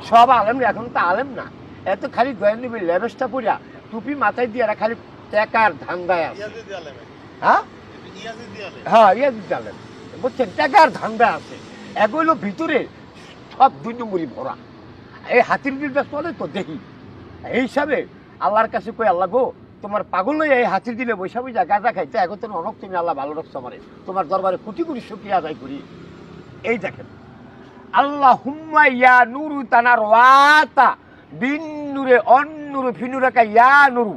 সব আলেম এখন তো আলেম না, এত খালি দয়াল নবীর লেবেসটা পড়িয়া টুপি মাথায় দিয়ে এরা খালি টাকার ধান্দায় আছে। হ্যাঁ হ্যাঁ, ইয়াজিদ আলেম বুঝছেন, টাকার ধান্দা আছে। এগুলো ভিতরে সব 2 নম্বরই ভরা। এই হাতির দিল ব্যস্ত হলে তো দেখি এই হিসাবে আল্লাহর কাছে কই, আল্লাহ গো তোমার পাগল হয়ে এই হাতির দিলে বৈশা বৈশা গাঁজা খাইতে এখন তো অনক, তুমি আল্লাহ ভালো রাখছো আমারে, তোমার দরবারে কোটি কোটি শুকরিয়া আদায় করি। এই দেখেন, আল্লাহ হুম্মা ইয়া নুরু তানার ওয়াতা বিন নুরে অন্নুরু ফিনুরাকা ইয়া নুরু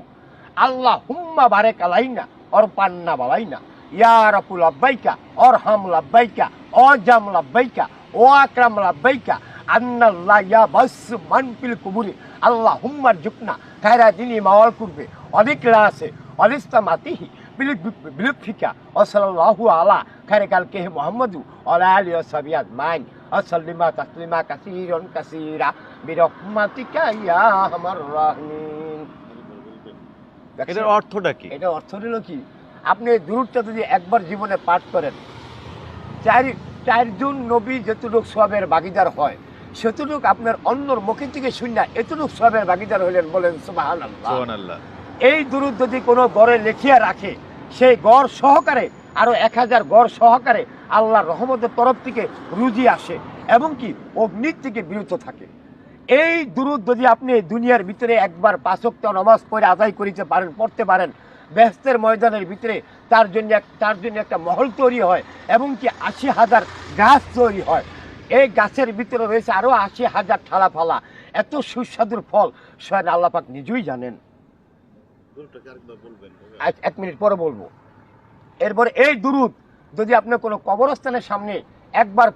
আল্লাহ হুম্মা বারেক আলাইনা অর পান্না বালাইনা ইয়া রাব্বুল লাব্বাইকা অর হাম লাব্বাইকা ও জাম লাব্বাইকা ও আকরাম লাব্বাইকা আন্নাল্লাহ ইয়া বাস মানফিল কুবুরি আল্লাহ হুম্মার জুকনা খায়রা দিনী মাওয়াল করবে অনেক আছে অনিস্তা মাতিহি বিলুফিকা ও সাল্লাল্লাহু আলা খায়রে কালকে মুহাম্মাদু আলা আলি ওয়া সাহবিহি আজমাইন আসসালিমা তাসলিমা কাসীরান কাসীরা বিরহমাতিকা ইয়া আরহামার রাহিমিন। এটার অর্থটা কি? এটা অর্থ হলো কি, আপনি দুরূদটা যদি একবার জীবনে পাঠ করেন, চারজন নবী যতটুক সওয়াবের ভাগীদার হয় সেতটুক আপনার অন্যর মুখে থেকে শুননা এতটুক সওয়াবের ভাগীদার হলেন। বলেন সুবহানাল্লাহ। সুবহানাল্লাহ। এই দুরূদ যদি কোনো গড়ে লেখিয়া রাখে, সেই গড় সহকারে আরো 1000 গড় সহকারে আল্লাহর রহমতের তরফ থেকে রুজি আসে এবং কি অগ্নির থেকে বিরত থাকে। এই দুরূদ যদি আপনি দুনিয়ার ভিতরে একবার 5 ওয়াক্ত নামাজ পড়ে আদায় করিতে পারেন, পড়তে পারেন, বেহেশতের ময়দানের ভিতরে তার জন্য একটা মহল তৈরি হয় এবং কি 80,000 গাছ তৈরি হয়। এই গাছের ভিতরে রয়েছে আরো 80,000 ঠালা ফালা, এত সুস্বাদুর ফল স্বয়ং আল্লাহ পাক নিজেই জানেন। 1 মিনিট পরে বলবো। এরপরে এই দুরূদ যদি আপনি কোনো কবরস্থানের সামনে একবার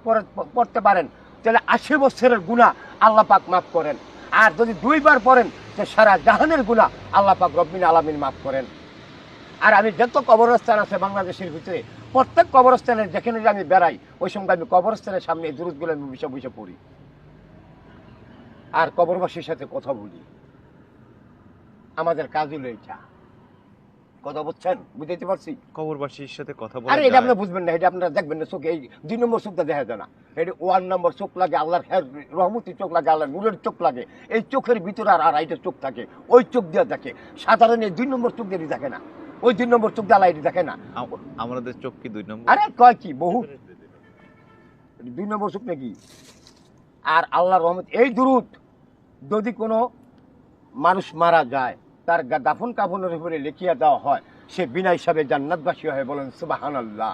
পড়তে পারেন তাহলে 80 বছরের গুনাহ আল্লাহ পাক মাফ করেন। আর যদি 2 বার পড়েন তো সারা জাহানের গুনাহ আল্লাহ পাক রব্বুল আলামিন মাফ করেন। আর আমি যত কবরস্থান আছে বাংলাদেশের ভিতরে, প্রত্যেক কবরস্থানের যেখানে আমি বেড়াই ওই সময় আমি কবরস্থানের সামনে এই দুরূদগুলো আমি বসে বসে পড়ি আর কবরবাসীর সাথে কথা বলি। আমাদের কাজ হলো এইটা। কথা বুঝছেন? বুঝাইতে পারছি? কবরবাসীর সাথে কথা বলা আরে এটা আপনি বুঝবেন না, এটা আপনারা দেখবেন না চোখে। এই 2 নম্বর চোখটা দেখা যায় না, এটা 1 নম্বর চোখ লাগে, আল্লাহর রহমতের চোখ লাগে, আল্লাহর নূরের চোখ লাগে। এই চোখের ভিতরে আর আইটা চোখ থাকে, ওই চোখ দিয়ে দেখে। সাধারণ এই 2 নম্বর চোখ দিয়ে দেখে না, ওই 2 নম্বর চোখ দিয়ে আল্লাহ দেখে না। আমাদের চোখ কি 2 নম্বর? আরে কয় কি বহু 2 নম্বর চোখ নাকি? আর আল্লাহর রহমত এই দুরূদ যদি কোনো মানুষ মারা যায় তার দাফন কাফনের উপরে লিখিয়ে দেওয়া হয়, সে বিনা হিসাবে জান্নাতবাসী হয়। বলেন সুবহানাল্লাহ।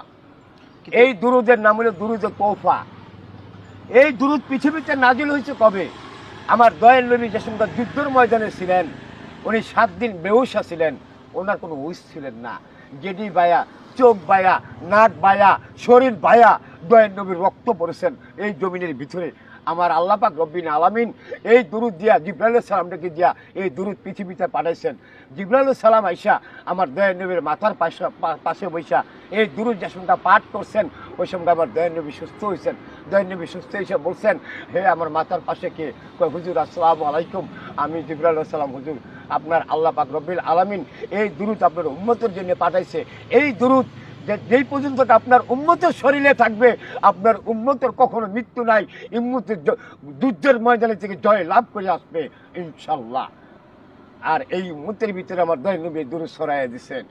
এই দুরূদের নাম হলো দুরূদে তওফা। এই দুরূদ পৃথিবীতে নাজিল হয়েছে কবে? আমার দয়াল নবী যে সময় যুদ্ধের ময়দানে ছিলেন, উনি 7 দিন বেহুশা ছিলেন, ওনার কোনো হুঁশ ছিলেন না। গেডি বায়া, চোখ বায়া, নাক বায়া, শরীর বায়া দয়াল নবীর রক্ত পড়েছেন এই জমিনের ভিতরে। আমার আল্লাহ পাক রব্বুল আলামিন এই দুরূদ দিয়া জিবরাইল আলাইহিস সালামকে দিয়া এই দুরূদ পৃথিবীতে পাঠাইছেন। জিবরাইল আলাইহিস সালাম আইসা আমার দয়াল নবীর মাথার পাশে বৈশা এই দুরূদ যে সঙ্গে পাঠ করছেন, ওই সঙ্গে আমার দয়াল নবী সুস্থ হয়েছেন। দয়াল নবী সুস্থ হয়েছে বলছেন, হে আমার মাথার পাশে কে? কয় হুজুর আসসালামু আলাইকুম, আমি জিবরাইল আলাইহিস সালাম। হুজুর আপনার আল্লাহ পাক রব্বুল আলামিন এই দুরূদ আপনার উম্মতের জন্য পাঠাইছে। এই দুরূদ যেই পর্যন্ত আপনার উম্মতের শরীরে থাকবে, আপনার উম্মতের কখনো মৃত্যু নাই, উম্মতের যুদ্ধের ময়দানে থেকে জয় লাভ করে আসবে ইনশাল্লাহ। আর এই উম্মতের ভিতরে আমার দয়াল নবী দুরূদ ছড়াইয়া দিচ্ছেন।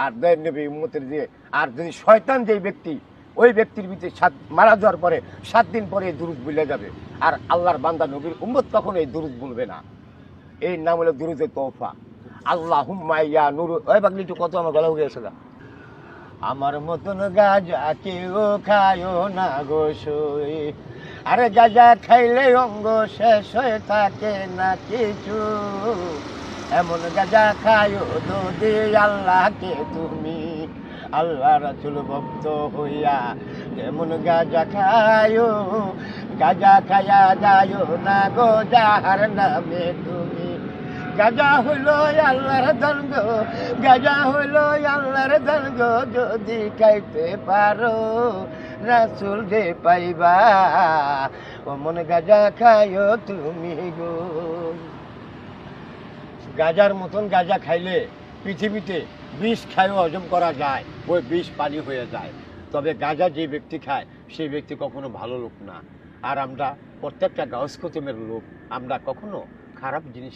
আর দয়াল নবী উম্মতের দিয়ে, আর যদি শয়তান যেই ব্যক্তি, ওই ব্যক্তির ভিতরে মারা যাওয়ার পরে 7 দিন পরে এই দুরূদ ভুলে যাবে। আর আল্লাহর বান্দা নবীর উম্মত কখনো এই দুরূদ বলবে না। এই নাম হলো দুরূদে তওফা। আল্লাহুম্মা ইয়া নূর। ওই বাগলি একটু কত আমার গলা উঠে গেছে গা। আমার মতন গাঁজা কেউ খায় না গো সই, আরে গাঁজা খাইলে অঙ্গ শেষ হয়ে থাকে না কিছু। এমন গাঁজা খায় যদি আল্লাহকে তুমি, আল্লাহ রাসূল ভক্ত হইয়া যেমন গাঁজা খায়, গাঁজা খায়া যায় না গো যাহার নামে তুমি। গাঁজা হইল আল্লাহর দান গো, গাঁজা হইল আল্লাহর দান গো, যদি খাইতে পারো রাসূল যে পাইবা, অমন গাঁজা খাইও তুমি গো। গাঁজার মতন গাঁজা খাইলে পৃথিবীতে বিষ খাইও হজম করা যায়, ওই বিষ পানি হয়ে যায়। তবে গাঁজা যে ব্যক্তি খায় সেই ব্যক্তি কখনো ভালো লোক না। আর আমরা প্রত্যেকটা গাউস কুতুবের লোক আমরা কখনো খারাপ জিনিস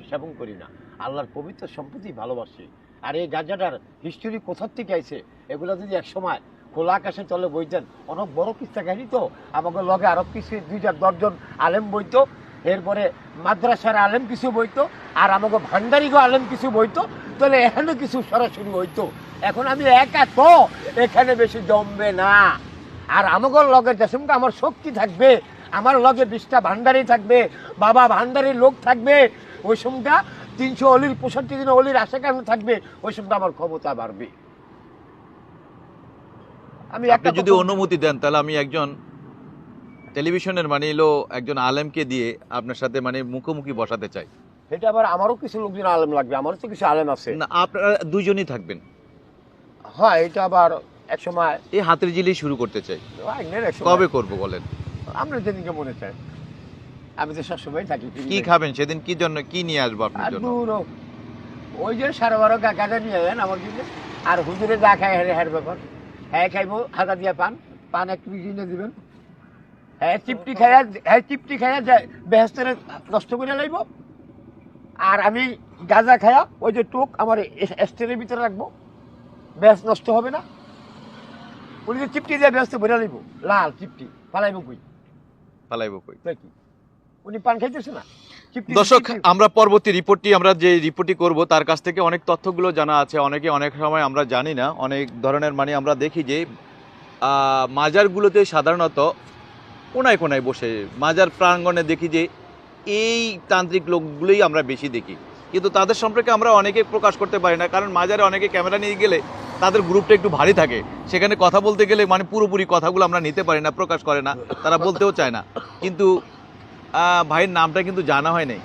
সেবন করি না, আল্লাহর পবিত্র সম্পত্তি ভালোবাসি। আর এই গাঁজাটার হিস্টোরি কোথার থেকে আইছে, এগুলো যদি এক সময় খোলা আকাশে তলে বইতেন, অনেক বড় কিস্তা কাহিনী তো, আমাকে লগে আরো কিছু 2-10 আলেম বইতো, এরপরে মাদ্রাসার আলেম কিছু বইতো, আর আমাকে ভান্ডারিগো আলেম কিছু বইতো, তাহলে এখানে কিছু সরাসরি হইতো। এখন আমি একা তো, এখানে বেশি জমবে না। আর আমাকে লগে যেসঙ্গে আমার শক্তি থাকবে, আমার লগে 20টা ভান্ডারি থাকবে, বাবা ভান্ডারির লোক থাকবে, ওই সঙ্গে 300 অলির 65 দিন অলির আশেকানে থাকবে, ওই সঙ্গে আমার ক্ষমতা বাড়বে। আপনি যদি অনুমতি দেন তাহলে আমি একজন টেলিভিশনের মানে এলো একজন আলেমকে দিয়ে আপনার সাথে মানে মুখোমুখি বসাতে চাই। এটা আবার আমারও কিছু লোকজন আলেম লাগবে, আমারও তো কিছু আলেম আছে। না, আপনারা দুইজনই থাকবেন। হ্যাঁ, এটা আবার এক সময় এই হাতের জিলি শুরু করতে চাই। কবে করব বলেন? আমরা যেদিনকে মনে চাই, আমি তো সবসময় থাকি। কি খাবেন সেদিন, কি জন্য কি নিয়ে আসবো আপনার জন্য? ওই যে 12.5 গাঁজা নিয়ে যাবেন আমার জন্য, আর হুজুরে যা খায় হ্যার ব্যাপার, হ্যাঁ খাইবো হাতা দিয়ে পান একটু কিনে দিবেন, হ্যাঁ চিপটি খাইয়া বেহেস্তের নষ্ট করে লাইব, আর আমি গাঁজা খায়া ওই যে টোক আমার স্টেরের ভিতরে রাখবো, বেহেস্ত নষ্ট হবে না। উনি যে চিপটি দিয়ে বেহেস্তে ভরে লাইব, লাল চিপটি পালাইব কই কি উনি পান খাইতেছে না। দর্শক, আমরা পরবর্তী আমরা যে রিপোর্টটি করব তার কাছ থেকে অনেক তথ্যগুলো জানা আছে, অনেক সময় আমরা জানি না, অনেক ধরনের মানে আমরা দেখি যে মাজারগুলোতে সাধারণত কোনায় বসে মাজার প্রাঙ্গণে দেখি যে এই তান্ত্রিক লোকগুলোই আমরা বেশি দেখি, কিন্তু তাদের সম্পর্কে আমরা অনেকে প্রকাশ করতে পারি না, কারণ মাজারে অনেকে ক্যামেরা নিয়ে গেলে তাদের গ্রুপটা একটু ভারী থাকে, সেখানে কথা বলতে গেলে মানে পুরোপুরি কথাগুলো আমরা নিতে পারি না, প্রকাশ করে না, তারা বলতেও চায় না। কিন্তু ভাইয়ের নামটা কিন্তু জানা হয় নাই।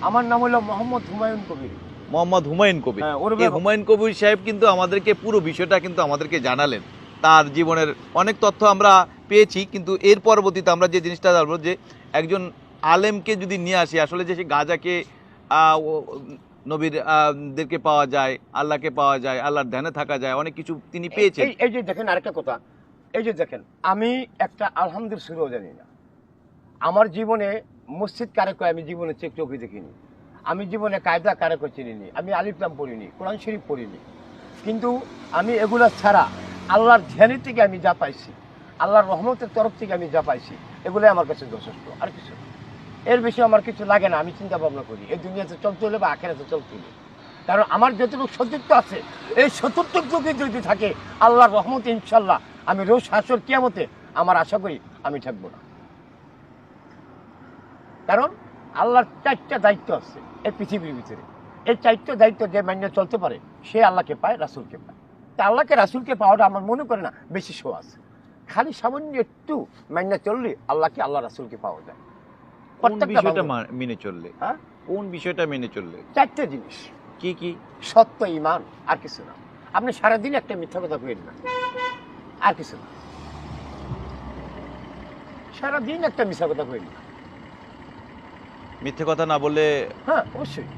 আমার নাম হলো মোহাম্মদ হুমায়ুন কবির। মোহাম্মদ হুমায়ুন কবির। এই হুমায়ুন কবির সাহেব কিন্তু আমাদেরকে পুরো বিষয়টা কিন্তু আমাদেরকে জানালেন, তার জীবনের অনেক তথ্য আমরা পেয়েছি। কিন্তু এর পরবর্তীতে আমরা যে জিনিসটা জানবো যে একজন আলেমকে যদি নিয়ে আসি, আসলে যে সে গাঁজাকে নবীর দেরকে পাওয়া যায়, আল্লাহকে পাওয়া যায়, আল্লাহর ধ্যানে থাকা যায়, অনেক কিছু তিনি পেয়েছেন। এই যে দেখেন আরেকটা কথা, এই যে দেখেন আমি একটা আলহামদুলিল্লাহ শুরুও জানি না। আমার জীবনে মসজিদ কারে কয় আমি জীবনে চোখে দেখিনি, আমি জীবনে কায়দা কারে কয় চিনিনি, আমি আলিফ লাম পড়িনি, কোরআন শরীফ পড়িনি, কিন্তু আমি এগুলা ছাড়া আল্লাহর ধ্যানের থেকে আমি যা পাইছি, আল্লাহর রহমতের তরফ থেকে আমি যা পাইছি, এগুলোই আমার কাছে যথেষ্ট। আর কিছু এর বেশি আমার কিছু লাগে না। আমি চিন্তা ভাবনা করি এই দুনিয়াতে চলতে হলে বা আখেরাতে চলতে হলে, কারণ আমার যতটুকু সতীর্থ আছে, এই সতীর্থ যদি থাকে আল্লাহর রহমতে ইনশাল্লাহ আমি রোজ হাসর কিয়ামতে আমার আশা করি আমি থাকবো না। কারণ আল্লাহর 4টা দায়িত্ব আছে এই পৃথিবীর ভিতরে, এই 4টা দায়িত্ব যে মান্য চলতে পারে সে আল্লাহকে পায়, রাসূলকে পায়। তা আল্লাহকে রাসূলকে পাওয়াটা আমার মনে করে না বেশি শো আছে, খালি সামান্য একটু মান্য চললে আল্লাহকে আল্লাহ রাসূলকে পাওয়া যায়। কোন বিষয়টা মেনে চললে? হ্যাঁ, কোন বিষয়টা মেনে চললে? 4টা জিনিস। কি কি? সত্য, ঈমান, আর কিছু না। আপনি সারাদিন একটা মিথ্যা কথা কইেন না, আর কিছু না। সারাদিন একটা মিথ্যা কথা কইেন না। মিথ্যে কথা না বললে? হ্যাঁ অবশ্যই।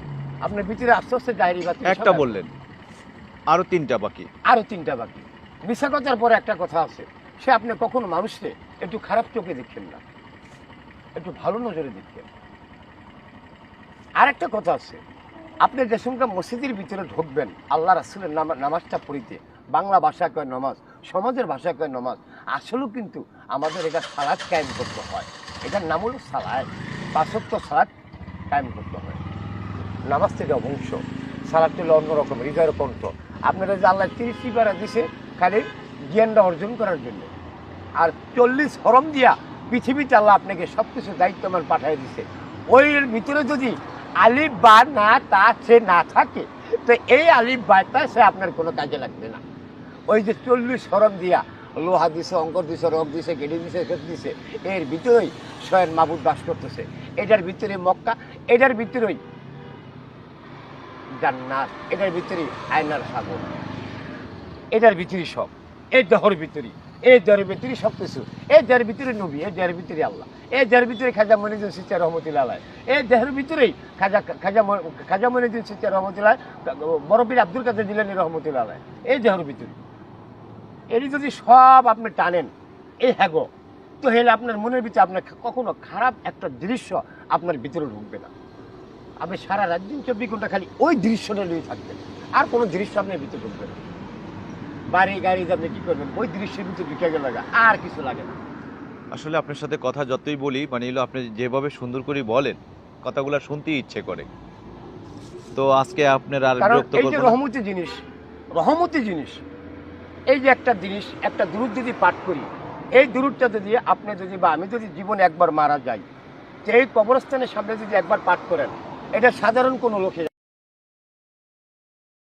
আপনার ভিতরে আস্তে আস্তে ডায়েরি বাকি একটা বললেন, আরো 3টা বাকি। মিথ্যা কথার পরে একটা কথা আছে, সে আপনি কখনো মানুষকে একটু খারাপ চোখে দেখেন না, একটু ভালো নজরে দেখেন। আর একটা কথা আছে, আপনি যে সঙ্গে মসজিদের ভিতরে ঢুকবেন আল্লাহ রাসূলের নামাজটা পড়িতে, বাংলা ভাষায় কয় নামাজ, সমাজের ভাষায় কয় নামাজ, আসলেও কিন্তু আমাদের এটা সালাত কায়েম করতে হয়। এটার নাম হলো সালাত, 5 ওয়াক্ত সালাত কায়েম করতে হয়। নামাজ থেকে অংশ, সালাত হলো অন্যরকম হৃদয়ের কণ্ঠ। আপনারা যে আল্লাহ 30টি পারা দিছে খালি জ্ঞানটা অর্জন করার জন্য, আর 40 হরম দিয়া পৃথিবীতে আল্লাহ আপনাকে সব কিছু দায়িত্ব আমার পাঠিয়ে দিছে। ওই ভিতরে যদি আলিফ বা না তা সে না থাকে, তো এই আলিফ বাটা সে আপনার কোনো কাজে লাগবে না। ওই যে 40 হরম দিয়া লোহা দিছে, অঙ্কর দিছে, রক দিছে, গেড়ি দিছে, খেত দিছে, এর ভিতরেই স্বয়ং মাবুদ বাস করতেছে। এটার ভিতরে মক্কা, এটার ভিতরেই জান্নাত, এটার ভিতরেই আয়নার সাগর, এটার ভিতরেই সব। এই দেহর ভিতরেই, এই দেহের ভিতরেই সব কিছু। এই দেহের ভিতরে নবী, এই দেহের ভিতরে আল্লাহ, এই দেহের ভিতরে খাজা মনিউদ্দিন চিশতি রহমতুল্লাহ আলাইহ, এই দেহের ভিতরেই খাজা মনিউদ্দিন চিশতি রহমতুল্লাহ, বড় পীর আব্দুল কাদের জিলানী রহমতুল্লাহ আলাইহ, এই দেহের ভিতরে। এটি যদি সব আপনি টানেন, এই হ্যাগো মুক্ত হলে আপনার মনের ভিতরে আপনার কখনো খারাপ একটা দৃশ্য আপনার ভিতরে ঢুকবে না। আপনি সারা রাত দিন 24 ঘন্টা খালি ওই দৃশ্যটা নিয়ে থাকবেন, আর কোনো দৃশ্য আপনার ভিতরে ঢুকবে না। বাড়ি গাড়ি আপনি কি করবেন, ওই দৃশ্যের ভিতরে ঢুকে গেলে আর কিছু লাগে না। আসলে আপনার সাথে কথা যতই বলি মানে হলো আপনি যেভাবে সুন্দর করে বলেন কথাগুলো শুনতেই ইচ্ছে করে। তো আজকে আপনার আর কারণ বিরক্ত এই যে করবো না। রহমতি জিনিস, এই যে একটা জিনিস, একটা দুরূদ যদি পাঠ করি, এই দুরূদটা যদি আপনি যদি বা আমি যদি জীবনে একবার মারা যাই, তো এই কবরস্থানের সামনে যদি একবার পাঠ করেন, এটা সাধারণ কোনো লোকে